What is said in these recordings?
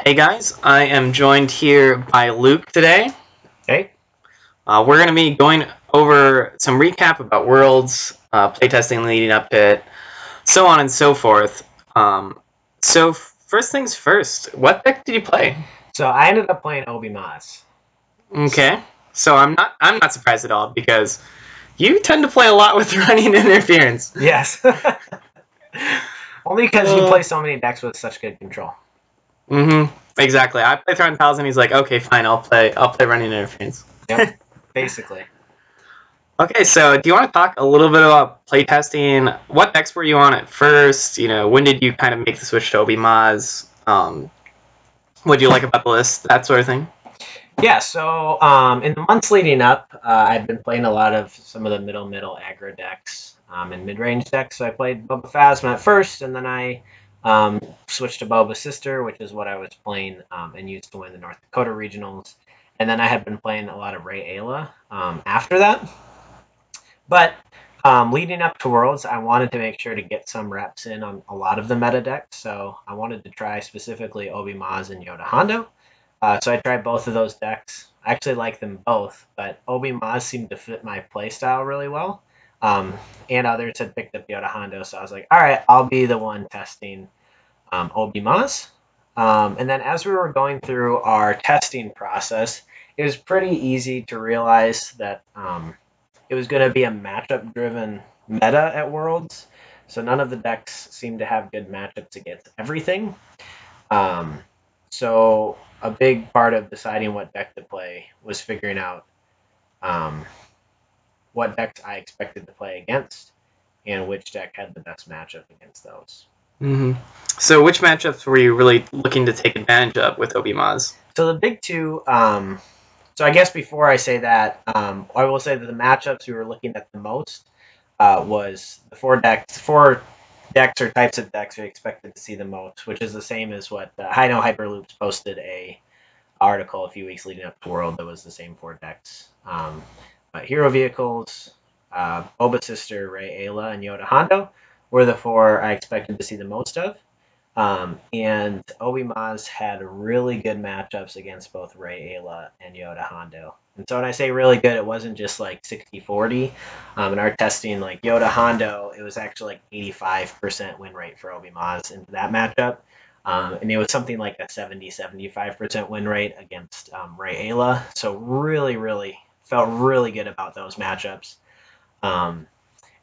Hey guys, I am joined here by Luke today. Okay. We're going to be going over some recap about Worlds, playtesting leading up to it, so on and so forth. So first things first, what deck did you play? So I ended up playing Obi-Maz. Okay, so I'm not surprised at all because you tend to play a lot with running interference. Yes. Only because you Uh, play so many decks with such good control. exactly. I play Threatened Pals and he's like, okay, fine, I'll play running interference. Yep. Basically. Okay, so do you want to talk a little bit about playtesting? What decks were you on at first? When did you kind of make the switch to Obi-Maz? What do you like about the list? That sort of thing. Yeah, so in the months leading up, I've been playing a lot of some of the middle aggro decks and mid-range decks. So I played Boba Phasma at first, and then I switched to Boba's Sister, which is what I was playing and used to win the North Dakota regionals. And then I had been playing a lot of Ray Ayla after that. But leading up to Worlds, I wanted to make sure to get some reps in on a lot of the meta decks. So I wanted to try specifically Obi-Maz and Yoda Hondo. So I tried both of those decks. I actually like them both, but Obi-Maz seemed to fit my playstyle really well. And others had picked up Yoda Hondo, so I was like, all right, I'll be the one testing Obi-Maz. And then as we were going through our testing process, it was pretty easy to realize that it was going to be a matchup driven meta at Worlds. So none of the decks seemed to have good matchups against everything. Um, so a big part of deciding what deck to play was figuring out um, what decks I expected to play against and which deck had the best matchup against those. hmm So which matchups were you really looking to take advantage of with Obi-Maz? So the big two. So I guess before I say that, I will say that the matchups we were looking at the most was the four decks or types of decks we expected to see the most, which is the same as what I know Hyperloops posted a article a few weeks leading up to World that was the same four decks. Hero Vehicles, Boba Sister, Ray Ayla, and Yoda Hondo were the four I expected to see the most of. And Obi-Maz had really good matchups against both Ray Ayla and Yoda Hondo. And so when I say really good, it wasn't just like 60-40. In our testing, like Yoda Hondo, it was actually like 85% win rate for Obi-Maz into that matchup. And it was something like a 70-75% win rate against Ray Ayla. So really felt really good about those matchups. Um,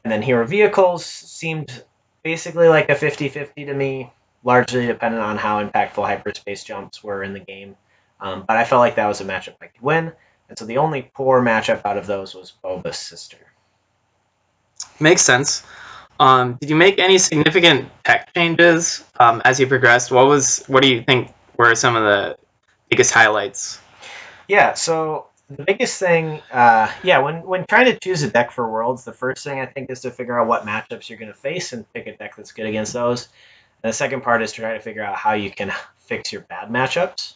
and then Hero Vehicles seemed basically like a 50-50 to me, largely dependent on how impactful hyperspace jumps were in the game. But I felt like that was a matchup I could win. And so the only poor matchup out of those was Boba's Sister. Makes sense. Did you make any significant tech changes as you progressed? What do you think were some of the biggest highlights? Yeah, so the biggest thing, when trying to choose a deck for Worlds, the first thing I think is to figure out what matchups you're going to face and pick a deck that's good against those. And the second part is to try to figure out how you can fix your bad matchups.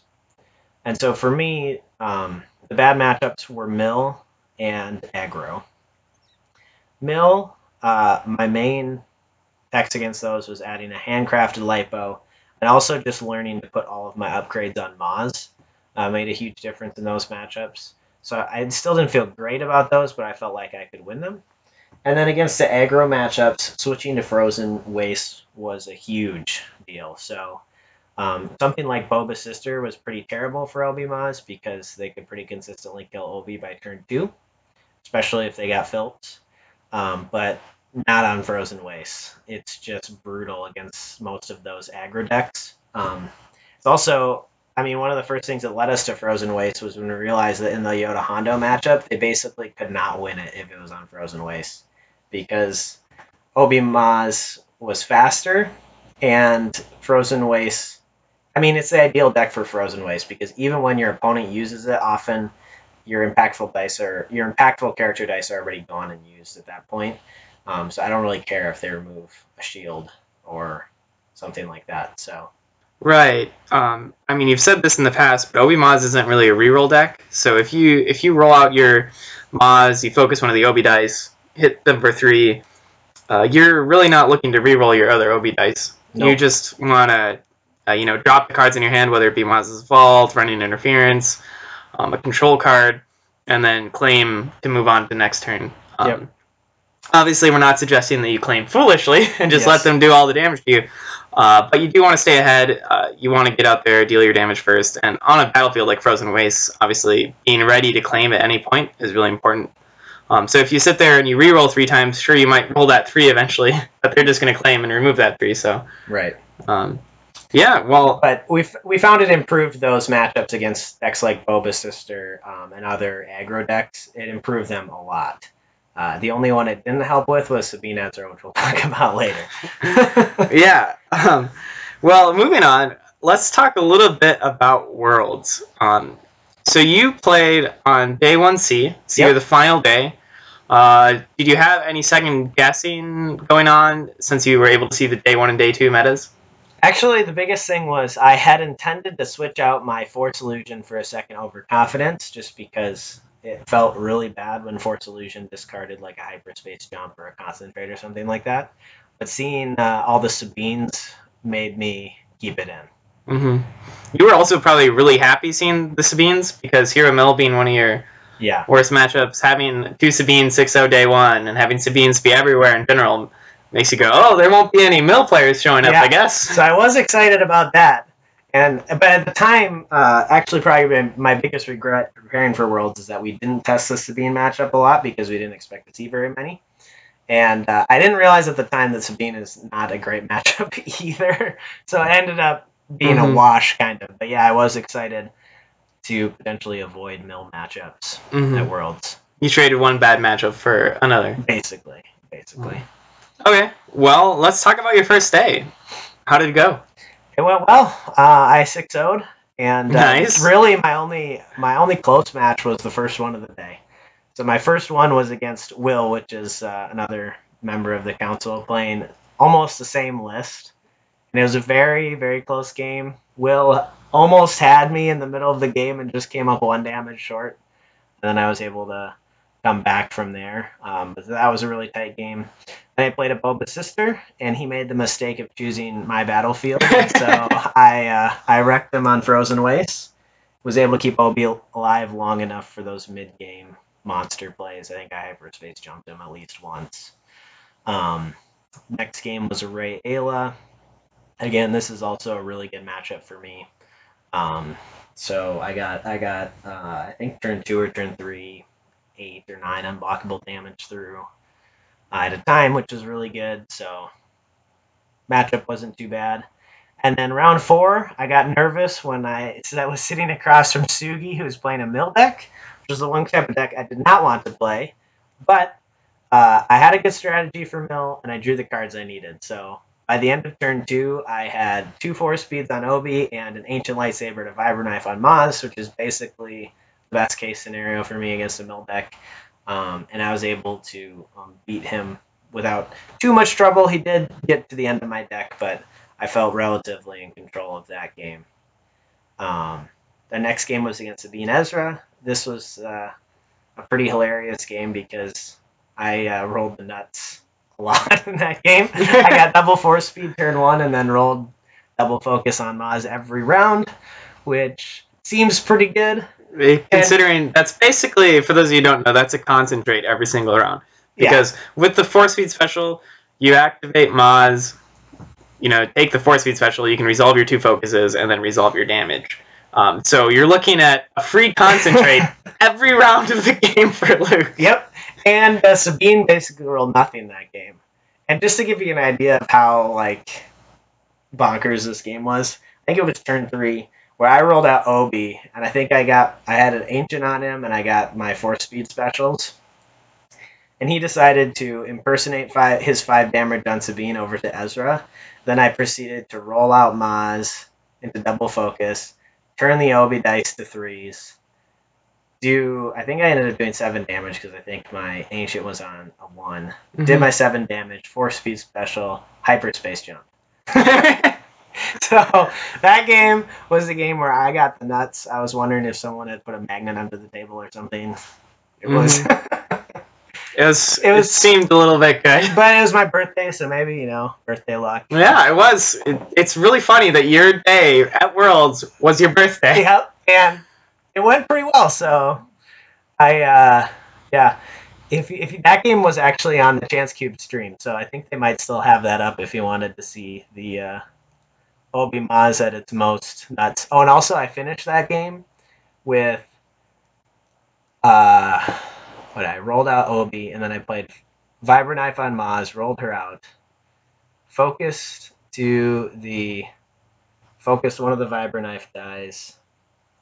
And so for me, the bad matchups were Mill and Aggro. Mill, my main text against those was adding a handcrafted lipo and also just learning to put all of my upgrades on Maz. Made a huge difference in those matchups. So I still didn't feel great about those, but I felt like I could win them. And then against the aggro matchups, switching to Frozen Waste was a huge deal. So something like Boba's Sister was pretty terrible for Obi-Maz because they could pretty consistently kill Obi by turn 2, especially if they got Philps. But not on Frozen Waste. It's just brutal against most of those aggro decks. It's also, I mean, one of the first things that led us to Frozen Waste was when we realized that in the Yoda Hondo matchup, they basically could not win it if it was on Frozen Waste because Obi-Maz was faster and Frozen Waste. I mean, it's the ideal deck for Frozen Waste because even when your opponent uses it, often your impactful character dice are already gone and used at that point. So I don't really care if they remove a shield or something like that. So Right. I mean, you've said this in the past, but Obi-Maz isn't really a reroll deck. So if you roll out your Maz, you focus one of the Obi dice, hit them for 3, you're really not looking to reroll your other Obi dice. You nope. just want to drop the cards in your hand, whether it be Maz's Vault, Running Interference, a control card, and then claim to move on to the next turn. Yep. Obviously, we're not suggesting that you claim foolishly and just Yes. let them do all the damage to you. But you do want to stay ahead. You want to get out there, deal your damage first. And on a battlefield like Frozen Wastes, obviously, being ready to claim at any point is really important. So if you sit there and you re-roll 3 times, sure, you might roll that 3 eventually, but they're just going to claim and remove that 3. So Right. Yeah, well... But we found it improved those matchups against decks like Boba Sister and other aggro decks. It improved them a lot. The only one it didn't help with was Sabine Ezra, which we'll talk about later. Yeah. Well, moving on, let's talk a little bit about Worlds. So you played on day 1C, so Yep. you're the final day. Did you have any second guessing going on since you were able to see the day 1 and day 2 metas? Actually, the biggest thing was I had intended to switch out my Force Illusion for a second Overconfidence, just because it felt really bad when Force Illusion discarded like a Hyperspace Jump or a Concentrate or something like that. But seeing all the Sabines made me keep it in. Mm-hmm. You were also probably really happy seeing the Sabines, because Hero Mill being one of your worst matchups, having 2 Sabines 6-0 day 1, and having Sabines be everywhere in general makes you go, oh, there won't be any Mill players showing up, I guess. So I was excited about that. But at the time, actually probably my biggest regret preparing for Worlds is that we didn't test the Sabine matchup a lot because we didn't expect to see very many. And I didn't realize at the time that Sabine is not a great matchup either. So it ended up being a wash, kind of. But yeah, I was excited to potentially avoid Mill matchups at Worlds. You traded one bad matchup for another. Basically. Okay, well, let's talk about your first day. How did it go? It went well. I 6-0'd, and nice. Really my only close match was the first one of the day. So my first one was against Will, which is another member of the council, playing almost the same list. And it was a very, very close game. Will almost had me in the middle of the game and just came up 1 damage short. And then I was able to come back from there. But that was a really tight game. Then I played a Boba Sister, and he made the mistake of choosing my battlefield. So I wrecked him on Frozen Wastes. Was able to keep Obi alive long enough for those mid-game monster plays. I think I Hyperspace jumped him at least once. Next game was Array Ayla. Again, this is also a really good matchup for me. So I got I think turn 2 or turn 3, 8 or 9 unblockable damage through at a time, which was really good. So matchup wasn't too bad. And then round 4, I got nervous when I was sitting across from Sugi, who was playing a Mill deck, which is the one type of deck I did not want to play. But I had a good strategy for Mill, and I drew the cards I needed. So by the end of turn 2, I had 2 Force Speeds on Obi and an Ancient Lightsaber to Vibra Knife on Maz, which is basically the best case scenario for me against a Mill deck. And I was able to beat him without too much trouble. He did get to the end of my deck, but I felt relatively in control of that game. The next game was against Sabine Ezra. This was a pretty hilarious game because I rolled the nuts a lot in that game. I got double Force Speed turn 1 and then rolled double Focus on Maz every round, which seems pretty good. Considering that's basically, for those of you who don't know, that's a concentrate every single round. Because with the Force Speed special, you activate Maz, take the Force Speed special, you can resolve your 2 focuses, and then resolve your damage. So you're looking at a free concentrate every round of the game for Luke. Yep. And Sabine basically rolled nothing that game. And just to give you an idea of how bonkers this game was, I think it was turn 3 where I rolled out Obi, and I think I had an Ancient on him, and I got my Force Speed specials. And he decided to impersonate his 5 damage on Sabine over to Ezra. Then I proceeded to roll out Maz into double focus, turn the Obi dice to 3s, I think I ended up doing 7 damage because I think my Ancient was on a 1. Did my 7 damage, Force Speed special, Hyperspace jump. So that game was the game where I got the nuts. I was wondering if someone had put a magnet under the table or something. It was. It seemed a little bit good. But it was my birthday, so maybe, birthday luck. Yeah, it was. It's really funny that your day at Worlds was your birthday. Yep, and it went pretty well, so yeah. If that game was actually on the Chance Cube stream, so I think they might still have that up if you wanted to see the Obi-Maz at its most nuts. Oh, and also I finished that game with I rolled out Obi, and then I played Vibra Knife on Maz, rolled her out, focused one of the Vibra Knife dies,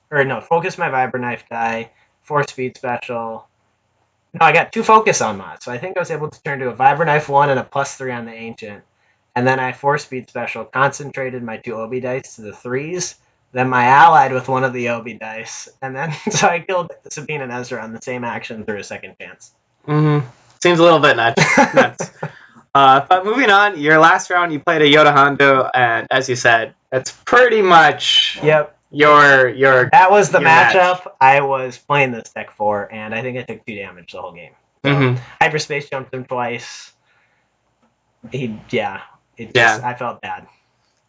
focused my Vibra Knife die, 4-speed special. No, I got 2 focus on Maz, so I think I was able to turn to a Vibra Knife 1 and a +3 on the Ancient. And then I 4-speed special, concentrated my 2 Obi dice to the 3s, then my allied with one of the Obi dice, and then so I killed Sabine and Ezra on the same action through a second chance. Mm-hmm. Seems a little bit nuts. But moving on, your last round you played a Yoda Hondo, and as you said, that's pretty much your that was the matchup match. I was playing this deck for, and I think I took 2 damage the whole game. So hyperspace jumped him twice. I felt bad.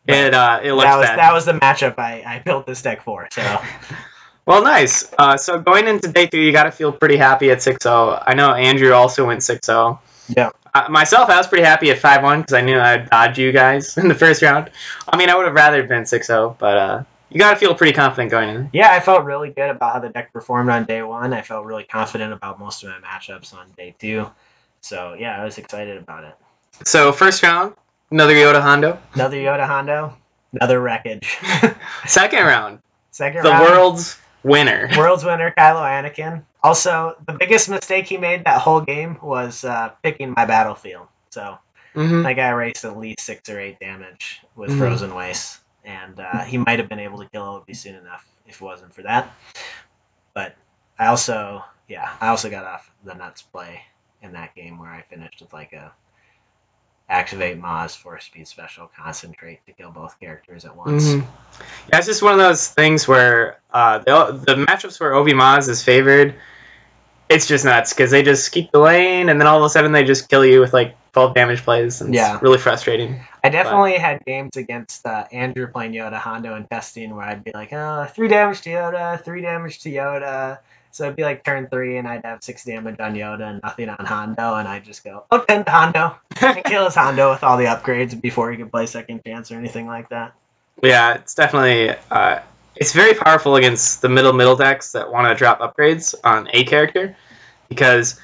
It looks bad. That was the matchup I built this deck for. So. Well, nice. So going into day 2, you got to feel pretty happy at 6-0. I know Andrew also went 6-0. Yeah. Myself, I was pretty happy at 5-1 because I knew I'd dodge you guys in the first round. I mean, I would have rather been 6-0, but you got to feel pretty confident going in. Yeah, I felt really good about how the deck performed on day 1. I felt really confident about most of my matchups on day 2. So, yeah, I was excited about it. So, first round, another Yoda Hondo. Another wreckage. Second round. The world's winner. Kylo Anakin. Also, the biggest mistake he made that whole game was picking my battlefield. So, that guy erased at least 6 or 8 damage with Frozen Waste. And he might have been able to kill Obi soon enough if it wasn't for that. But I also got off the nuts play in that game where I finished with like a activate Maz, 4-speed special, concentrate to kill both characters at once. Yeah, it's just one of those things where the matchups where Obi-Maz is favored, it's just nuts because they just keep delaying, and then all of a sudden they just kill you with like 12 damage plays. And it's really frustrating. I definitely had games against Andrew playing Yoda Hondo and testing where I'd be like, 3 damage to Yoda, 3 damage to Yoda. So it'd be like turn 3 and I'd have 6 damage on Yoda and nothing on Hondo, and I'd just go, 10 to Hondo, and kill his Hondo with all the upgrades before he could play second chance or anything like that. Yeah, it's definitely it's very powerful against the middle decks that want to drop upgrades on a character, because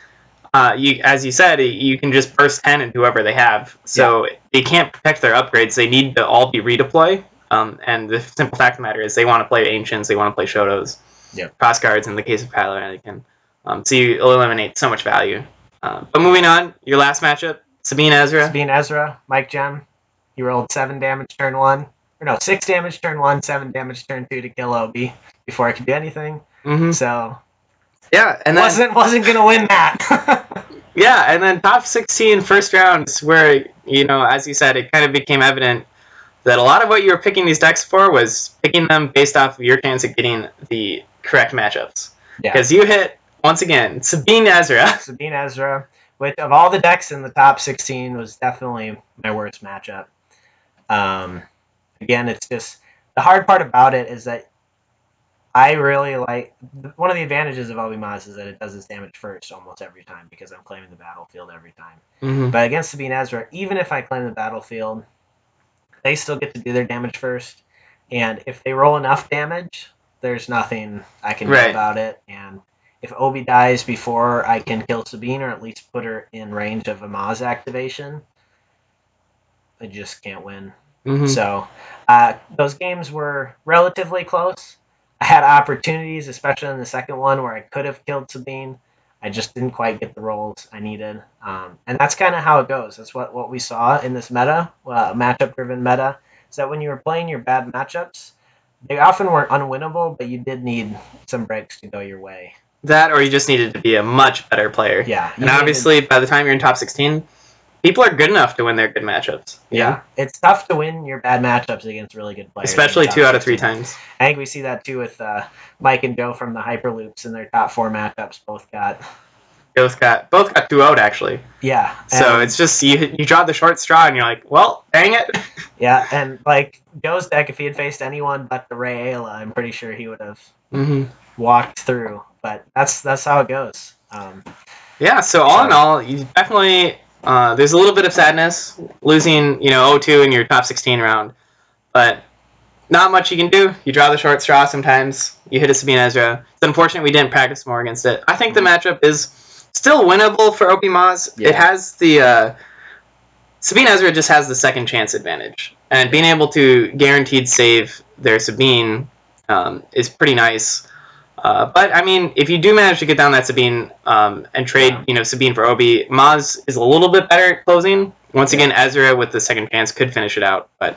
as you said, you can just burst 10 into whoever they have, so they can't protect their upgrades. They need to all be redeploy, and the simple fact of the matter is they want to play Ancients, they want to play Shotos, cross guards in the case of Kylo Anakin. So you eliminate so much value. But moving on, your last matchup, Sabine Ezra. Mike Gem. He rolled 7 damage turn 1. Or no, 6 damage turn 1, 7 damage turn 2 to kill Obi before I could do anything. So yeah, and then wasn't gonna win that. Yeah, and then top 16 first rounds where, as you said, it kind of became evident that a lot of what you were picking these decks for was picking them based off of your chance of getting the correct matchups. Because you hit, once again, Sabine Ezra. Which, of all the decks in the top 16, was definitely my worst matchup. Again, it's just, the hard part about it is that I really like, one of the advantages of Obi-Maz is that it does its damage first almost every time because I'm claiming the battlefield every time. But against Sabine Ezra, even if I claim the battlefield, they still get to do their damage first. And if they roll enough damage, there's nothing I can do about it. And if Obi dies before I can kill Sabine, or at least put her in range of a Maz activation, I just can't win. So those games were relatively close. I had opportunities, especially in the second one, where I could have killed Sabine. I just didn't quite get the rolls I needed. And that's kind of how it goes. That's what we saw in this meta, matchup-driven meta, is that when you were playing your bad matchups, they often weren't unwinnable, but you did need some breaks to go your way. That, or you just needed to be a much better player. Yeah. And obviously, by the time you're in top 16, people are good enough to win their good matchups. Yeah. It's tough to win your bad matchups against really good players. Especially 2 out of 3 times. I think we see that too with Mike and Joe from the Hyperloops in their top 4 matchups. Both got both got 2-0'd actually. Yeah. So it's just you draw the short straw and you're like, well, dang it. Yeah, and like Joe's deck, if he had faced anyone but the Ray Ayla, I'm pretty sure he would have walked through. But that's how it goes. Yeah. So all in all, you definitely there's a little bit of sadness losing 0-2 in your top 16 round, but not much you can do. You draw the short straw sometimes. You hit a Sabine Ezra. It's unfortunate we didn't practice more against it. I think the matchup is still winnable for Obi-Maz. Yeah. It has the Sabine Ezra just has the second chance advantage, and being able to guaranteed save their Sabine is pretty nice. But I mean, if you do manage to get down that Sabine and trade, Sabine for Obi, Maz is a little bit better at closing. Once again, Ezra with the second chance could finish it out, but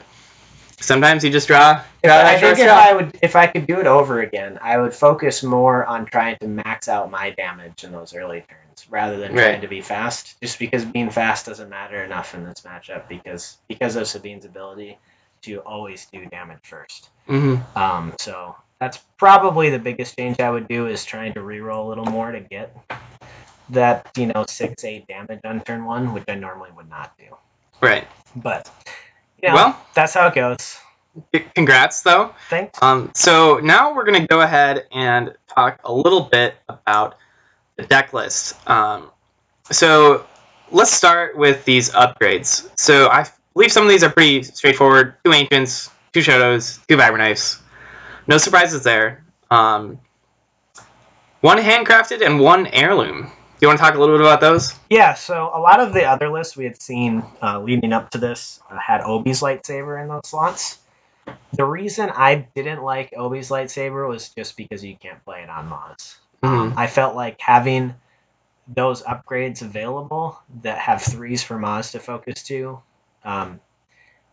sometimes you just draw. I think if I could do it over again, I would focus more on trying to max out my damage in those early turns rather than trying to be fast. Just because being fast doesn't matter enough in this matchup because of Sabine's ability to always do damage first. So that's probably the biggest change I would do is trying to reroll a little more to get that 6-8 damage on turn 1, which I normally would not do. Right. But well, that's how it goes. Congrats, though. Thanks. So now we're going to go ahead and talk a little bit about the deck list. So let's start with these upgrades. So I believe some of these are pretty straightforward. 2 Ancients, 2 Shadows, 2 Vibra Knives. No surprises there. 1 Handcrafted and 1 Heirloom. Do you want to talk a little bit about those? Yeah, so a lot of the other lists we had seen leading up to this had Obi's lightsaber in those slots. The reason I didn't like Obi's lightsaber was just because you can't play it on Maz. I felt like having those upgrades available that have 3s for Maz to focus to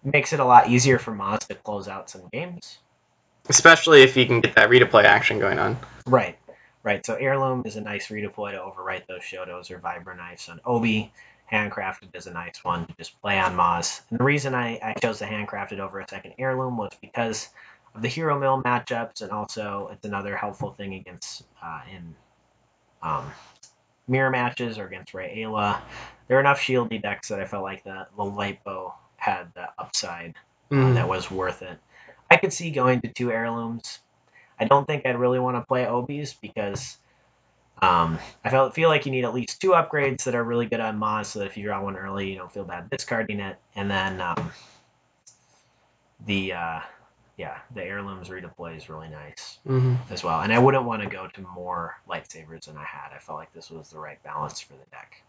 makes it a lot easier for Maz to close out some games. Especially if you can get that redeploy action going on. Right. So Heirloom is a nice redeploy to overwrite those Shotos or Vibra Knives on Obi. Handcrafted is a nice one to just play on Maz. And the reason I chose the Handcrafted over a second Heirloom was because of the Hero Mill matchups, and also it's another helpful thing against in mirror matches or against Ray Ayla. There are enough shieldy decks that I felt like the light bow had the upside that was worth it. I could see going to 2 Heirlooms. I don't think I'd really want to play Obis because I feel like you need at least 2 upgrades that are really good on Maz so that if you draw one early, you don't feel bad discarding it. And then the Heirlooms redeploy is really nice as well. And I wouldn't want to go to more lightsabers than I had. I felt like this was the right balance for the deck.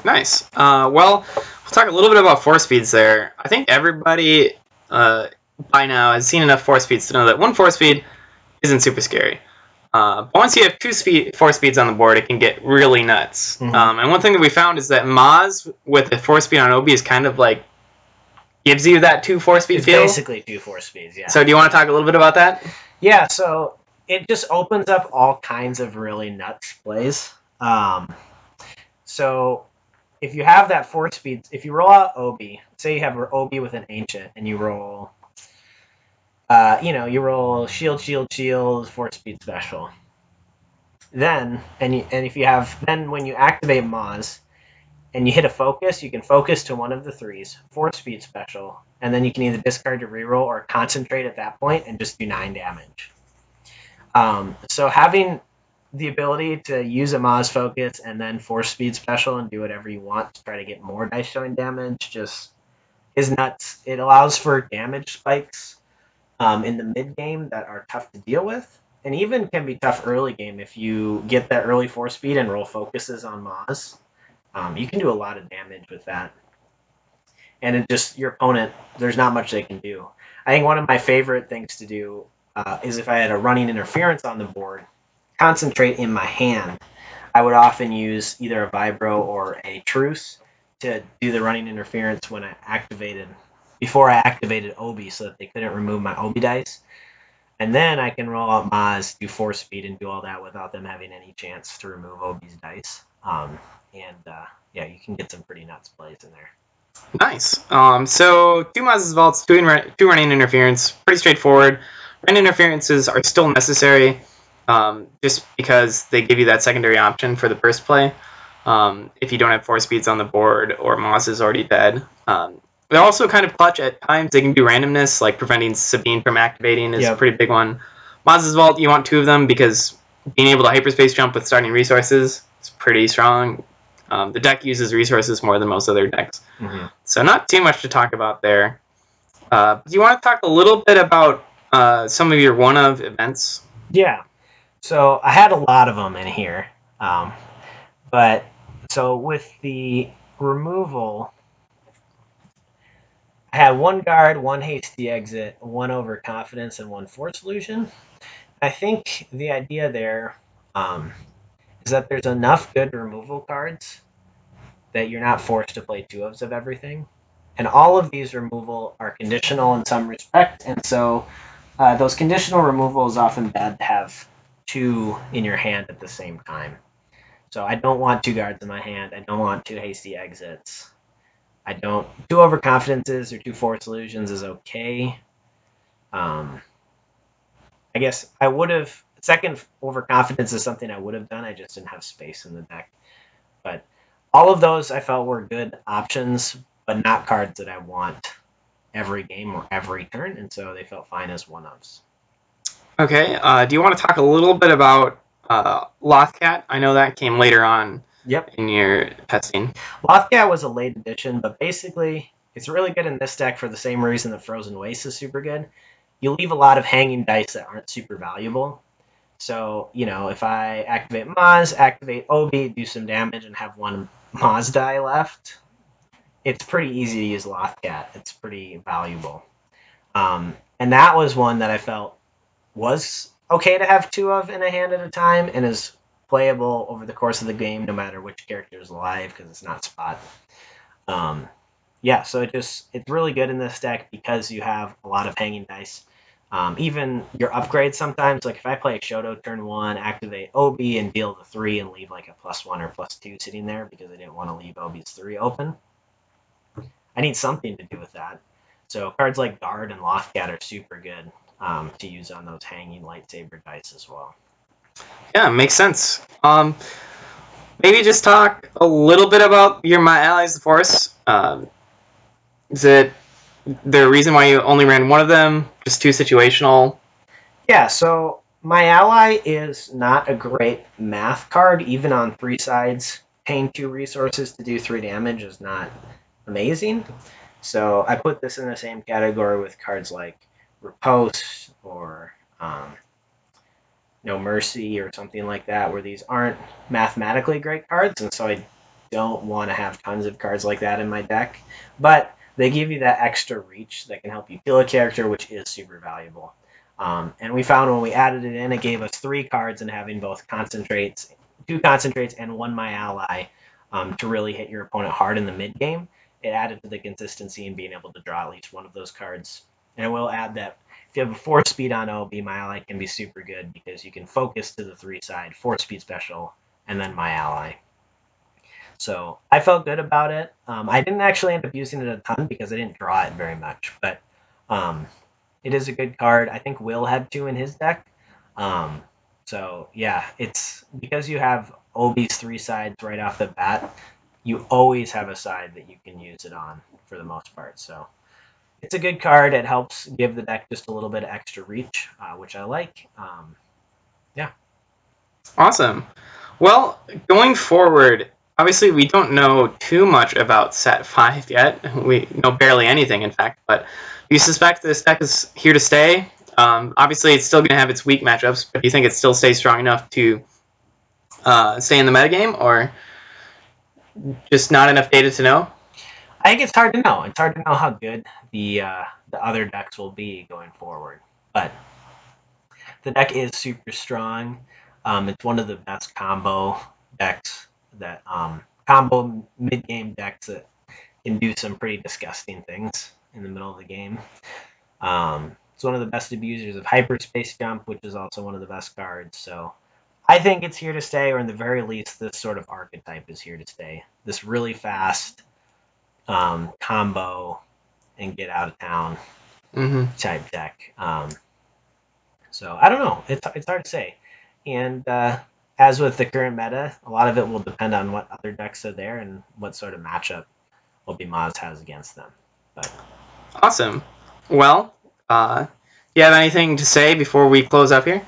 Nice. Well, we'll talk a little bit about force speeds there. I think everybody by now has seen enough force speeds to know that 1 force speed isn't super scary. But once you have 2 force speeds on the board, it can get really nuts. And one thing that we found is that Maz with the force speed on Obi is kind of like gives you that 2 force speed feel. Basically 2 force speeds, yeah. So do you want to talk a little bit about that? Yeah, so it just opens up all kinds of really nuts plays. So if you have that force speed, if you roll out Obi, say you have Obi with an Ancient, and you roll you roll shield, force speed special. Then, and if you have, then when you activate Maz and you hit a focus, you can focus to one of the 3s, force speed special, and then you can either discard your reroll or concentrate at that point and just do 9 damage. So having the ability to use a Maz focus and then force speed special and do whatever you want to try to get more dice showing damage just is nuts. It allows for damage spikes in the mid game that are tough to deal with, and even can be tough early game if you get that early force speed and roll focuses on Maz. You can do a lot of damage with that, and it just your opponent, there's not much they can do. I think one of my favorite things to do is if I had a running interference on the board, concentrate in my hand, I would often use either a Vibro or a Truce to do the running interference when before I activated Obi so that they couldn't remove my Obi dice. And then I can roll out Maz, do force speed, and do all that without them having any chance to remove Obi's dice. You can get some pretty nuts plays in there. Nice. So 2 Maz's vaults, 2 running interference, pretty straightforward. Running interferences are still necessary just because they give you that secondary option for the burst play. if you don't have 4 speeds on the board or Maz is already dead. They're also kind of clutch at times. They can do randomness, like preventing Sabine from activating is a pretty big one. Maz's Vault, you want 2 of them because being able to hyperspace jump with starting resources is pretty strong. The deck uses resources more than most other decks. So not too much to talk about there. Do you want to talk a little bit about some of your one-of events? Yeah. So I had a lot of them in here. But so with the removal, I had 1 guard, 1 hasty exit, 1 overconfidence, and 1 force illusion. I think the idea there is that there's enough good removal cards that you're not forced to play 2-ofs of everything. And all of these removal are conditional in some respect, and so those conditional removal is often bad to have 2 in your hand at the same time. So I don't want 2 guards in my hand. I don't want 2 hasty exits. I don't. 2 overconfidences or 2 force illusions is okay. I guess I would have. Second overconfidence is something I would have done. I just didn't have space in the deck. But all of those I felt were good options, but not cards that I want every game or every turn, and so they felt fine as 1-ofs. Okay. Do you want to talk a little bit about Lothcat? I know that came later on in your testing. Lothcat was a late addition, but basically it's really good in this deck for the same reason that Frozen Waste is super good. You leave a lot of hanging dice that aren't super valuable. So, if I activate Maz, activate Obi, do some damage, and have 1 Maz die left, it's pretty easy to use Lothcat. It's pretty valuable. And that was one that I felt was okay to have 2 of in a hand at a time and is playable over the course of the game no matter which character is alive because it's not spot. So it's really good in this deck because you have a lot of hanging dice. Even your upgrades sometimes, like if I play Shoto turn 1, activate Obi and deal the 3 and leave like a +1 or +2 sitting there because I didn't want to leave Obi's 3 open, I need something to do with that. So cards like Guard and Lothcat are super good to use on those hanging lightsaber dice as well. Yeah, makes sense. Maybe just talk a little bit about your My Allies the Force. Is it the reason why you only ran 1 of them? Just too situational? Yeah, so My Ally is not a great math card, even on 3 sides. Paying 2 resources to do 3 damage is not amazing. So I put this in the same category with cards like Riposte or No Mercy or something like that, where these aren't mathematically great cards, and so I don't want to have tons of cards like that in my deck. But they give you that extra reach that can help you kill a character, which is super valuable. And we found when we added it in, it gave us 3 cards and having both concentrates, 2 concentrates, and 1 My Ally to really hit your opponent hard in the mid game. It added to the consistency and being able to draw at least 1 of those cards. And I will add that if you have a 4 speed on OB, My Ally can be super good because you can focus to the 3 side, 4 speed special, and then My Ally. So I felt good about it. I didn't actually end up using it a ton because I didn't draw it very much, but it is a good card. I think Will had 2 in his deck. So yeah, it's because you have OB's 3 sides right off the bat, you always have a side that you can use it on for the most part. So it's a good card. It helps give the deck just a little bit of extra reach, which I like. Yeah. Awesome. Well, going forward, obviously we don't know too much about Set 5 yet. We know barely anything, in fact, but you suspect this deck is here to stay? Obviously, it's still going to have its weak matchups, but do you think it still stays strong enough to stay in the metagame, or just not enough data to know? I think it's hard to know. It's hard to know how good the other decks will be going forward. But the deck is super strong. It's one of the best combo decks that combo mid game decks that can do some pretty disgusting things in the middle of the game. It's one of the best abusers of hyperspace jump, which is also one of the best cards. So I think it's here to stay, or in the very least, this sort of archetype is here to stay. This really fast combo and get out of town type deck. So I don't know. It's hard to say. And as with the current meta, a lot of it will depend on what other decks are there and what sort of matchup Obi-Maz has against them. But Awesome. Well, you have anything to say before we close up here?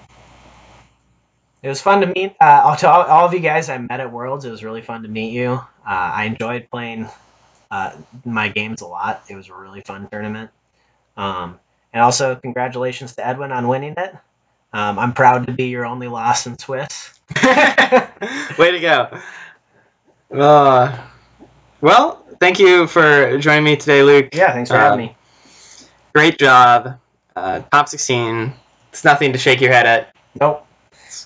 it was fun to meet to all of you guys I met at Worlds. It was really fun to meet you. I enjoyed playing my games a lot. It was a really fun tournament. And also, congratulations to Edwin on winning it. I'm proud to be your only loss in Swiss. Way to go. Well, thank you for joining me today, Luke. Yeah, thanks for having me. Great job. Top 16. It's nothing to shake your head at. Nope.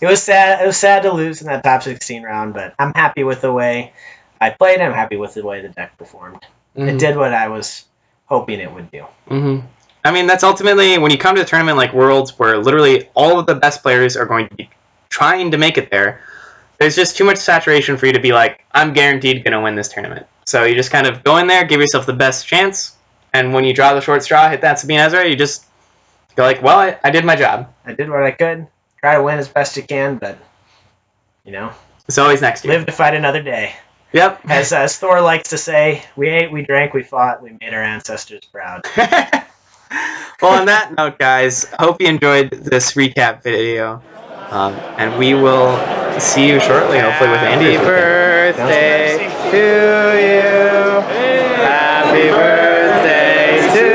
It was sad. It was sad to lose in that top 16 round, but I'm happy with the way I played. I'm happy with the way the deck performed. Mm-hmm. It did what I was hoping it would do. Mm-hmm. I mean, that's ultimately when you come to a tournament like Worlds, where literally all of the best players are going to be trying to make it there. There's just too much saturation for you to be like, I'm guaranteed going to win this tournament. So you just kind of go in there, give yourself the best chance, and when you draw the short straw, hit that Sabine Ezra, you just go like, well, I did my job. I did what I could. Try to win as best you can, but, you know. It's always next year. Live to fight another day. Yep. As Thor likes to say, we ate, we drank, we fought, we made our ancestors proud. Well, on that note, guys, hope you enjoyed this recap video. And we will see you shortly, hopefully with Andy. Happy birthday to you. Happy birthday to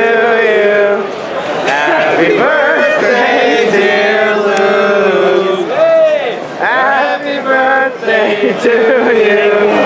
you. Happy birthday, dear Luke. Happy birthday to you.